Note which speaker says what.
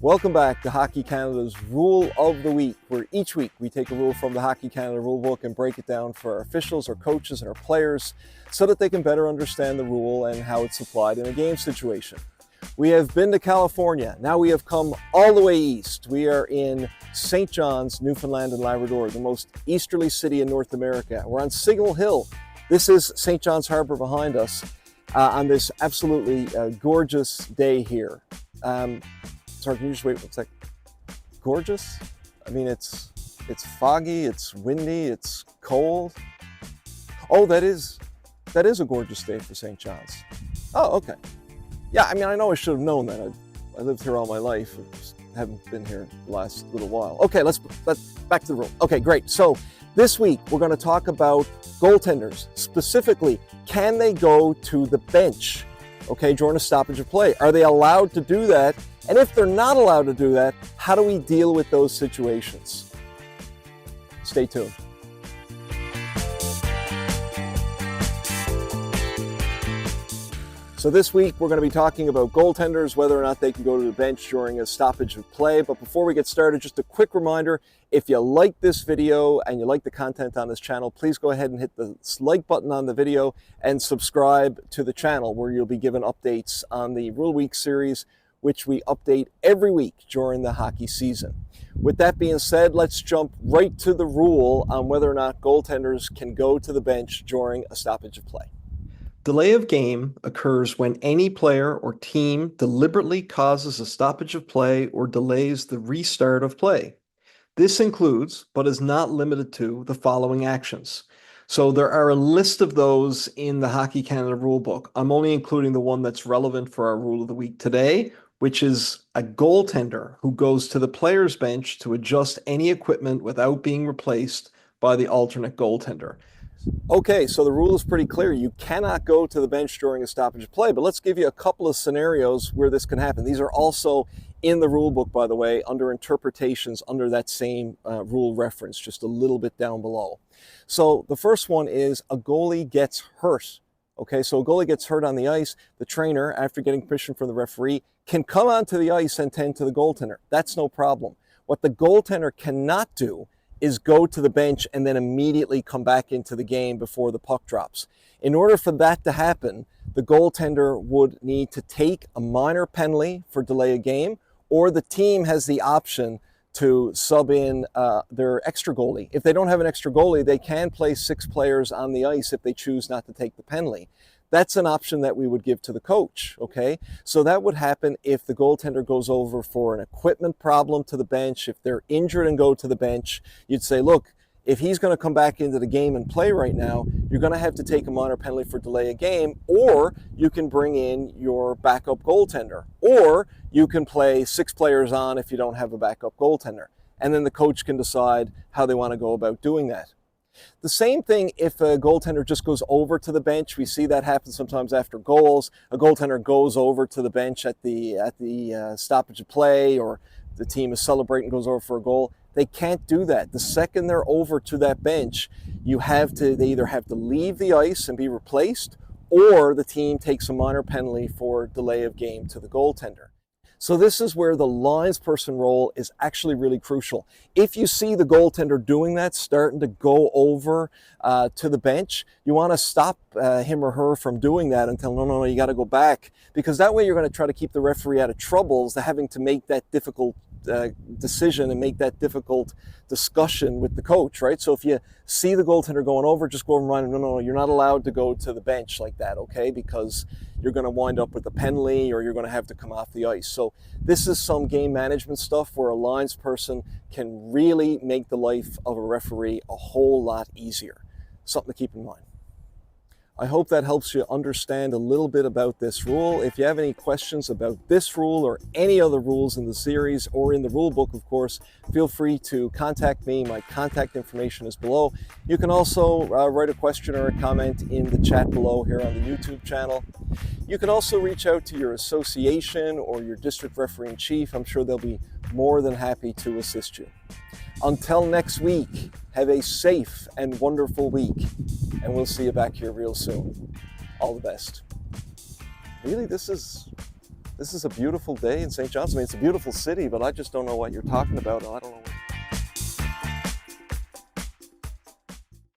Speaker 1: Welcome back to Hockey Canada's Rule of the Week, where each week we take a rule from the Hockey Canada rulebook and break it down for our officials, our coaches, and our players so that they can better understand the rule and how it's applied in a game situation. We have been to California. Now we have come all the way east. We are in St. John's, Newfoundland and Labrador, the most easterly city in North America. We're on Signal Hill. This is St. John's Harbor behind us on this absolutely gorgeous day here. Sorry, can you just wait one sec? Gorgeous? I mean, it's foggy, it's windy, it's cold. Oh, that is a gorgeous day for St. John's. Oh, okay. Yeah, I mean, I know I should have known that. I lived here all my life. I just haven't been here the last little while. Okay, let's back to the rule. Okay, great. So this week we're going to talk about goaltenders. Specifically, can they go to the bench, okay, during a stoppage of play? Are they allowed to do that? And if they're not allowed to do that, how do we deal with those situations? Stay tuned. So this week we're going to be talking about goaltenders, whether or not they can go to the bench during a stoppage of play. But before we get started, just a quick reminder, if you like this video and you like the content on this channel, please go ahead and hit the like button on the video and subscribe to the channel, where you'll be given updates on the Rule Week series, which we update every week during the hockey season. With that being said, let's jump right to the rule on whether or not goaltenders can go to the bench during a stoppage of play.
Speaker 2: Delay of game occurs when any player or team deliberately causes a stoppage of play or delays the restart of play. This includes, but is not limited to, the following actions. So there are a list of those in the Hockey Canada rulebook. I'm only including the one that's relevant for our Rule of the Week today, which is a goaltender who goes to the player's bench to adjust any equipment without being replaced by the alternate goaltender.
Speaker 1: Okay, so the rule is pretty clear. You cannot go to the bench during a stoppage of play, but let's give you a couple of scenarios where this can happen. These are also in the rule book, by the way, under interpretations under that same rule reference, just a little bit down below. So the first one is a goalie gets hurt. Okay, so a goalie gets hurt on the ice. The trainer, after getting permission from the referee, can come onto the ice and tend to the goaltender. That's no problem. What the goaltender cannot do is go to the bench and then immediately come back into the game before the puck drops. In order for that to happen, the goaltender would need to take a minor penalty for delay of game, or the team has the option to sub in their extra goalie. If they don't have an extra goalie, they can play 6 players on the ice if they choose not to take the penalty. That's an option that we would give to the coach, okay? So that would happen if the goaltender goes over for an equipment problem to the bench. If they're injured and go to the bench, you'd say, look, if he's going to come back into the game and play right now, you're going to have to take a minor penalty for delay of game, or you can bring in your backup goaltender, or you can play 6 players on if you don't have a backup goaltender. And then the coach can decide how they want to go about doing that. The same thing if a goaltender just goes over to the bench. We see that happen sometimes after goals. A goaltender goes over to the bench at the stoppage of play, or the team is celebrating, goes over for a goal. They can't do that. The second they're over to that bench, they either have to leave the ice and be replaced, or the team takes a minor penalty for delay of game to the goaltender. So this is where the linesperson role is actually really crucial. If you see the goaltender doing that, starting to go over to the bench, you want to stop him or her from doing that and tell them, no, you got to go back. Because that way you're going to try to keep the referee out of troubles, having to make that difficult decision and make that difficult discussion with the coach, right? So if you see the goaltender going over, just go over and remind him, no, you're not allowed to go to the bench like that, okay? Because you're going to wind up with a penalty, or you're going to have to come off the ice. So this is some game management stuff where a linesperson can really make the life of a referee a whole lot easier. Something to keep in mind. I hope that helps you understand a little bit about this rule. If you have any questions about this rule or any other rules in the series or in the rule book, of course, feel free to contact me. My contact information is below. You can also write a question or a comment in the chat below here on the YouTube channel. You can also reach out to your association or your district referee in chief. I'm sure they'll be more than happy to assist you. Until next week, have a safe and wonderful week, and we'll see you back here real soon. All the best. Really, this is This is a beautiful day in St. John's. I mean, it's a beautiful city, but I just don't know what you're talking about. I don't know what